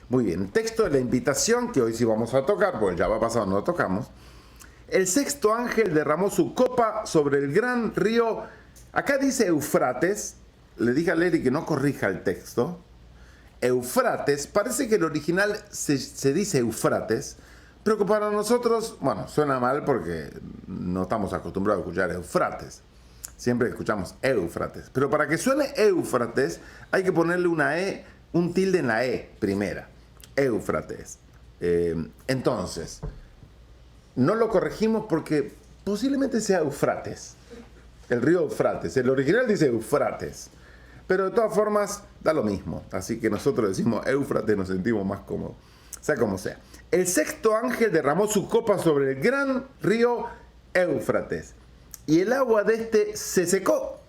Muy bien, el texto de la invitación, que hoy sí vamos a tocar, porque ya va pasado, no lo tocamos. El sexto ángel derramó su copa sobre el gran río. Acá dice Eufrates. Le dije a Leri que no corrija el texto. Eufrates, parece que el original se dice Eufrates, pero que para nosotros, bueno, suena mal porque no estamos acostumbrados a escuchar Eufrates. Siempre escuchamos Éufrates. Pero para que suene Éufrates, hay que ponerle una E, un tilde en la E primera. Éufrates. Entonces, no lo corregimos porque posiblemente sea Eufrates. El río Eufrates. El original dice Eufrates. Pero de todas formas, da lo mismo. Así que nosotros decimos Éufrates, nos sentimos más cómodos. Sea como sea. El sexto ángel derramó su copa sobre el gran río Éufrates. Y el agua de este se secó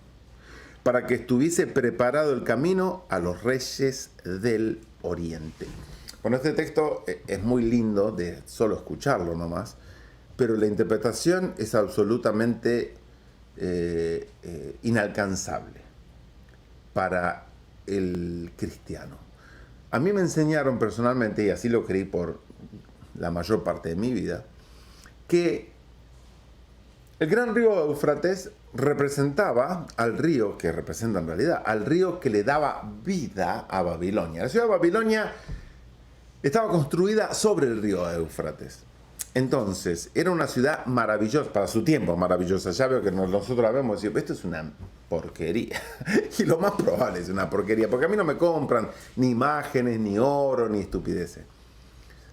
para que estuviese preparado el camino a los reyes del oriente. Bueno, este texto es muy lindo de solo escucharlo nomás, pero la interpretación es absolutamente inalcanzable para el cristiano. A mí me enseñaron personalmente, y así lo creí por la mayor parte de mi vida, que el gran río Éufrates representaba al río, que representa en realidad, al río que le daba vida a Babilonia. La ciudad de Babilonia estaba construida sobre el río Éufrates. Entonces, era una ciudad maravillosa, para su tiempo maravillosa. Ya veo que nosotros la vemos y decimos, esto es una porquería. Y lo más probable es una porquería, porque a mí no me compran ni imágenes, ni oro, ni estupideces.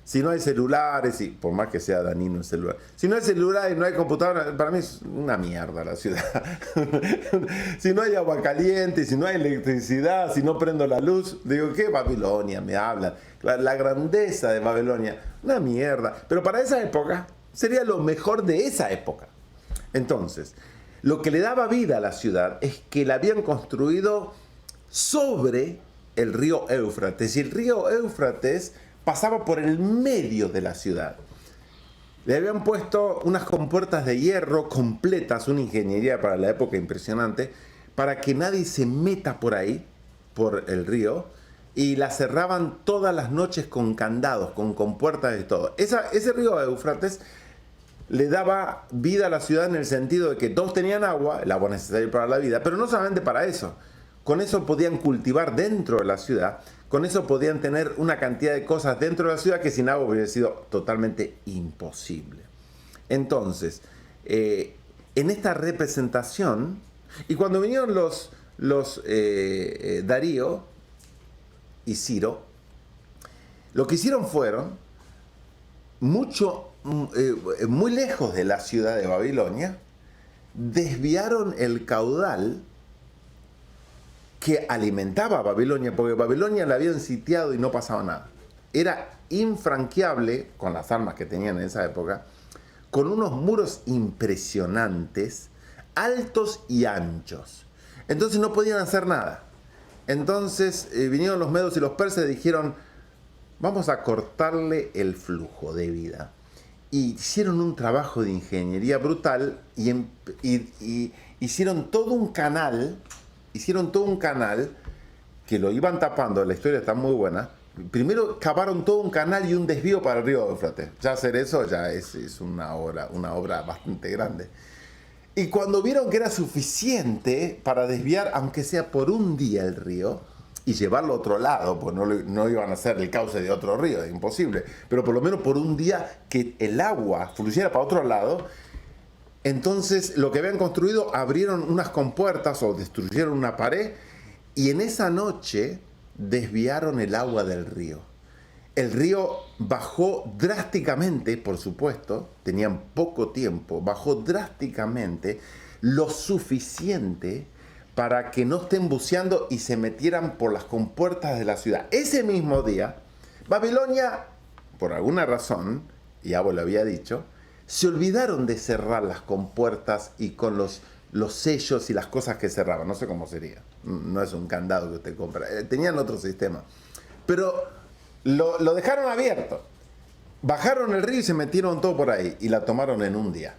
Si no hay celulares, y por más que sea dañino el celular, si no hay celulares, no hay computadora, para mí es una mierda la ciudad. Si no hay agua caliente, si no hay electricidad, si no prendo la luz, digo, ¿qué Babilonia? Me hablan. La grandeza de Babilonia, una mierda. Pero para esa época, sería lo mejor de esa época. Entonces, lo que le daba vida a la ciudad es que la habían construido sobre el río Éufrates. Y el río Éufrates pasaba por el medio de la ciudad. Le habían puesto unas compuertas de hierro completas, una ingeniería para la época impresionante, para que nadie se meta por ahí, por el río, y la cerraban todas las noches con candados, con compuertas y todo. Ese río Éufrates le daba vida a la ciudad en el sentido de que todos tenían agua, el agua necesaria para la vida, pero no solamente para eso. Con eso podían cultivar dentro de la ciudad. Con eso podían tener una cantidad de cosas dentro de la ciudad que sin agua hubiera sido totalmente imposible. Entonces, en esta representación, y cuando vinieron los Darío y Ciro, lo que hicieron fueron, muy lejos de la ciudad de Babilonia, desviaron el caudal que alimentaba a Babilonia, porque Babilonia la habían sitiado y no pasaba nada. Era infranqueable, con las armas que tenían en esa época, con unos muros impresionantes, altos y anchos. Entonces no podían hacer nada. Entonces vinieron los medos y los persas y dijeron, vamos a cortarle el flujo de vida. Y hicieron un trabajo de ingeniería brutal y hicieron todo un canal. Hicieron todo un canal que lo iban tapando, la historia está muy buena. Primero cavaron todo un canal y un desvío para el río Éufrates. Ya hacer eso ya es una obra bastante grande. Y cuando vieron que era suficiente para desviar, aunque sea por un día el río, y llevarlo a otro lado, pues no iban a hacer el cauce de otro río, es imposible, pero por lo menos por un día que el agua fluyera para otro lado. Entonces, lo que habían construido, abrieron unas compuertas o destruyeron una pared y en esa noche desviaron el agua del río. El río bajó drásticamente, por supuesto, tenían poco tiempo, bajó drásticamente lo suficiente para que no estén buceando y se metieran por las compuertas de la ciudad. Ese mismo día, Babilonia, por alguna razón, y Abo lo había dicho, se olvidaron de cerrar las compuertas y con los sellos y las cosas que cerraban. No sé cómo sería. No es un candado que usted compra. Tenían otro sistema. Pero lo dejaron abierto. Bajaron el río y se metieron todo por ahí. Y la tomaron en un día.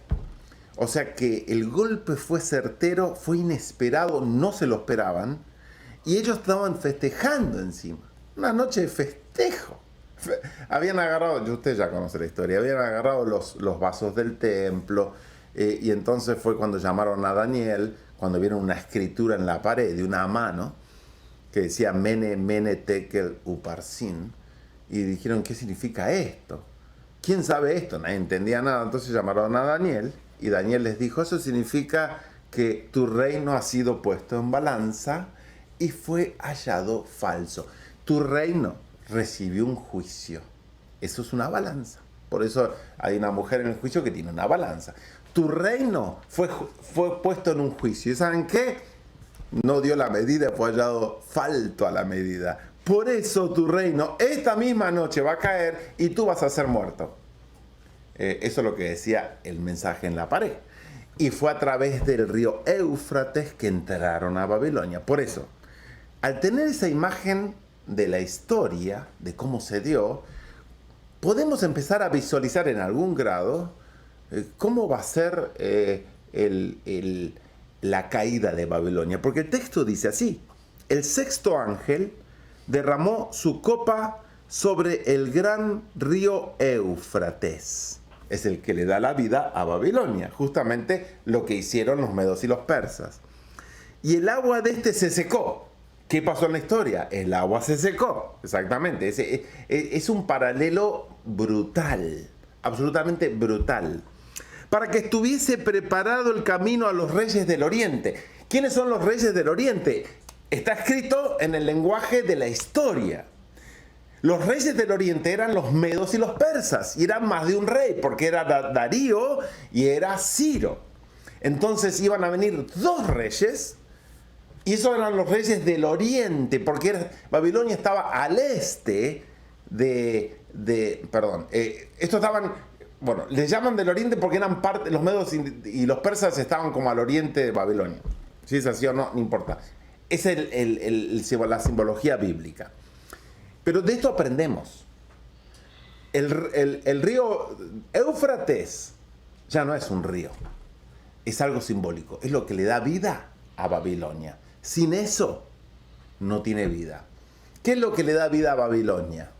O sea que el golpe fue certero, fue inesperado, no se lo esperaban. Y ellos estaban festejando encima. Una noche de festejo. Habían agarrado, usted ya conoce la historia, habían agarrado los vasos del templo, y entonces fue cuando llamaron a Daniel, cuando vieron una escritura en la pared de una mano que decía Mene, Mene, Tekel, Uparsin, y dijeron, ¿qué significa esto? ¿Quién sabe esto? Nadie entendía nada, entonces llamaron a Daniel, y Daniel les dijo, eso significa que tu reino ha sido puesto en balanza y fue hallado falso. Tu reino recibió un juicio. Eso es una balanza. Por eso hay una mujer en el juicio que tiene una balanza. Tu reino fue puesto en un juicio. ¿Y saben qué? No dio la medida, fue hallado falto a la medida. Por eso tu reino esta misma noche va a caer y tú vas a ser muerto. Eso es lo que decía el mensaje en la pared. Y fue a través del río Éufrates que entraron a Babilonia. Por eso, al tener esa imagen de la historia, de cómo se dio, podemos empezar a visualizar en algún grado cómo va a ser la caída de Babilonia. Porque el texto dice así: el sexto ángel derramó su copa sobre el gran río Éufrates. Es el que le da la vida a Babilonia, justamente lo que hicieron los medos y los persas. Y el agua de este se secó. ¿Qué pasó en la historia? El agua se secó, exactamente. Es un paralelo brutal, absolutamente brutal. Para que estuviese preparado el camino a los reyes del oriente. ¿Quiénes son los reyes del oriente? Está escrito en el lenguaje de la historia. Los reyes del oriente eran los medos y los persas, y eran más de un rey, porque era Darío y era Ciro. Entonces iban a venir dos reyes, y esos eran los reyes del oriente, porque Babilonia estaba al este estos estaban, bueno, les llaman del oriente porque eran parte, los medos y los persas estaban como al oriente de Babilonia. Si es así o no, no importa. Esa es la simbología bíblica. Pero de esto aprendemos. El río Éufrates ya no es un río. Es algo simbólico. Es lo que le da vida a Babilonia. Sin eso, no tiene vida. ¿Qué es lo que le da vida a Babilonia?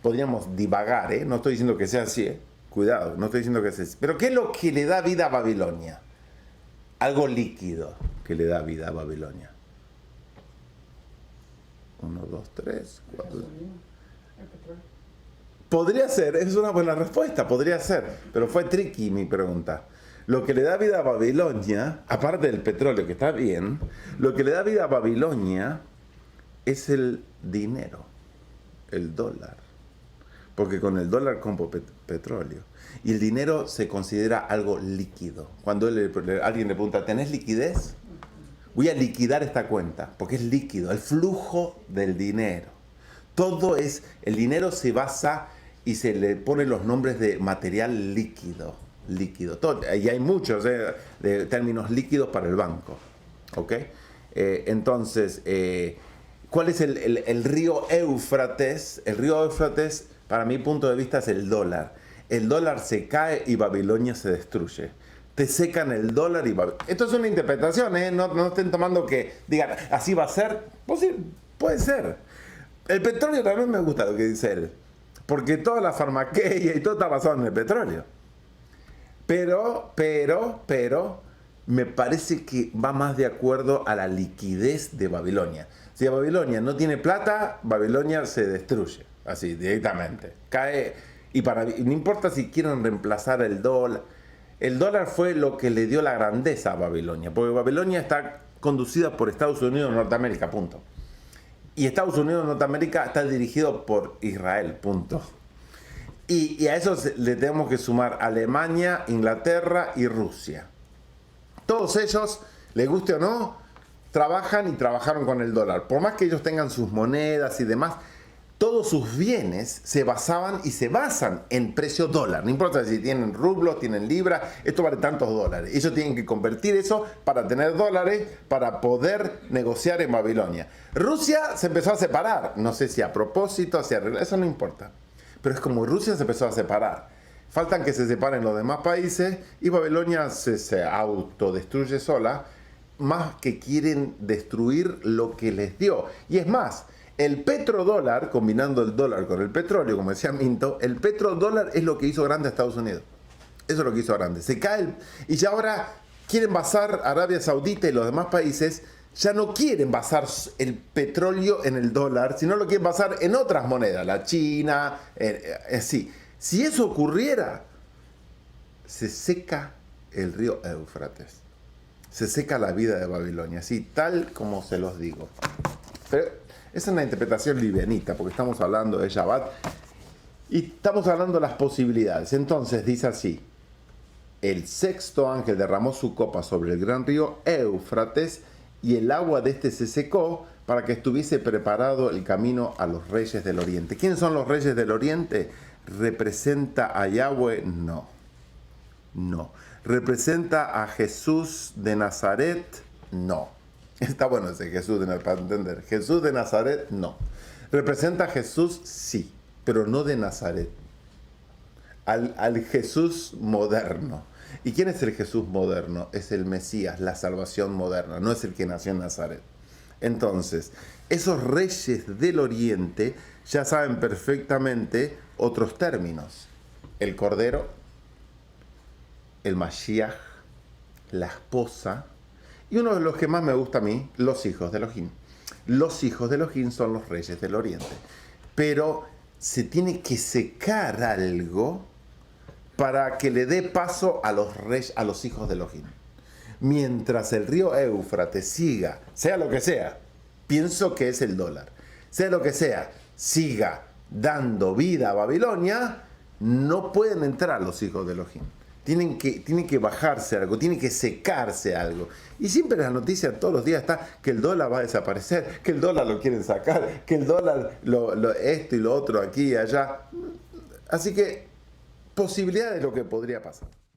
Podríamos divagar, ¿eh? No estoy diciendo que sea así, ¿eh? Cuidado, no estoy diciendo que sea así. Pero ¿qué es lo que le da vida a Babilonia? Algo líquido que le da vida a Babilonia. 1, 2, 3, 4. Podría ser, es una buena respuesta, podría ser, pero fue tricky mi pregunta. Lo que le da vida a Babilonia, aparte del petróleo, que está bien, lo que le da vida a Babilonia es el dinero, el dólar. Porque con el dólar compro petróleo. Y el dinero se considera algo líquido. Cuando alguien le pregunta, ¿tenés liquidez? Voy a liquidar esta cuenta, porque es líquido, el flujo del dinero. El dinero se basa y se le ponen los nombres de material líquido. Y hay muchos de términos líquidos para el banco. ¿Ok? Entonces, ¿cuál es el río Éufrates? El río Éufrates, para mi punto de vista, es el dólar. El dólar se cae y Babilonia se destruye. Te secan el dólar y Babilonia. Esto es una interpretación, ¿eh? No estén tomando que digan, así va a ser. Pues sí, puede ser. El petróleo también me gusta lo que dice él. Porque toda la farmaqueia y todo está basado en el petróleo. Pero, me parece que va más de acuerdo a la liquidez de Babilonia. Si Babilonia no tiene plata, Babilonia se destruye, así, directamente. Cae, no importa si quieren reemplazar el dólar. El dólar fue lo que le dio la grandeza a Babilonia, porque Babilonia está conducida por Estados Unidos de Norteamérica, punto. Y Estados Unidos de Norteamérica está dirigido por Israel, punto. Y a eso le tenemos que sumar Alemania, Inglaterra y Rusia. Todos ellos, les guste o no, trabajan y trabajaron con el dólar. Por más que ellos tengan sus monedas y demás, todos sus bienes se basaban y se basan en precio dólar. No importa si tienen rublos, tienen libras, esto vale tantos dólares. Ellos tienen que convertir eso para tener dólares para poder negociar en Babilonia. Rusia se empezó a separar. No sé si a propósito, eso no importa. Pero es como Rusia se empezó a separar. Faltan que se separen los demás países y Babilonia se autodestruye sola, más que quieren destruir lo que les dio. Y es más, El petrodólar, combinando el dólar con el petróleo, como decía Minto, el petrodólar es lo que hizo grande a Estados Unidos. Eso es lo que hizo grande. Se cae y ya ahora quieren basar Arabia Saudita y los demás países, ya no quieren basar el petróleo en el dólar, sino lo quieren basar en otras monedas, la China, así. Si eso ocurriera, se seca el río Éufrates. Se seca la vida de Babilonia, así tal como se los digo. Pero es una interpretación livianita, porque estamos hablando de Shabbat y estamos hablando de las posibilidades. Entonces dice así: el sexto ángel derramó su copa sobre el gran río Éufrates y el agua de este se secó para que estuviese preparado el camino a los reyes del oriente. ¿Quiénes son los reyes del oriente? ¿Representa a Yahweh? No. ¿Representa a Jesús de Nazaret? No. Está bueno ese Jesús de Nazaret para entender. Jesús de Nazaret, no. ¿Representa a Jesús? Sí, pero no de Nazaret. Al Jesús moderno. ¿Y quién es el Jesús moderno? Es el Mesías, la salvación moderna, no es el que nació en Nazaret. Entonces, esos reyes del oriente ya saben perfectamente otros términos. El Cordero, el Mashiach, la esposa, y uno de los que más me gusta a mí, los hijos de Elohim. Los hijos de Elohim son los reyes del oriente. Pero se tiene que secar algo para que le dé paso a los hijos de Elohim. Mientras el río Éufrates siga, sea lo que sea, pienso que es el dólar, sea lo que sea, siga dando vida a Babilonia, no pueden entrar los hijos de Elohim. Tienen que bajarse algo, tiene que secarse algo. Y siempre en las noticias todos los días está que el dólar va a desaparecer, que el dólar lo quieren sacar, que el dólar esto y lo otro aquí y allá. Así que posibilidad de lo que podría pasar.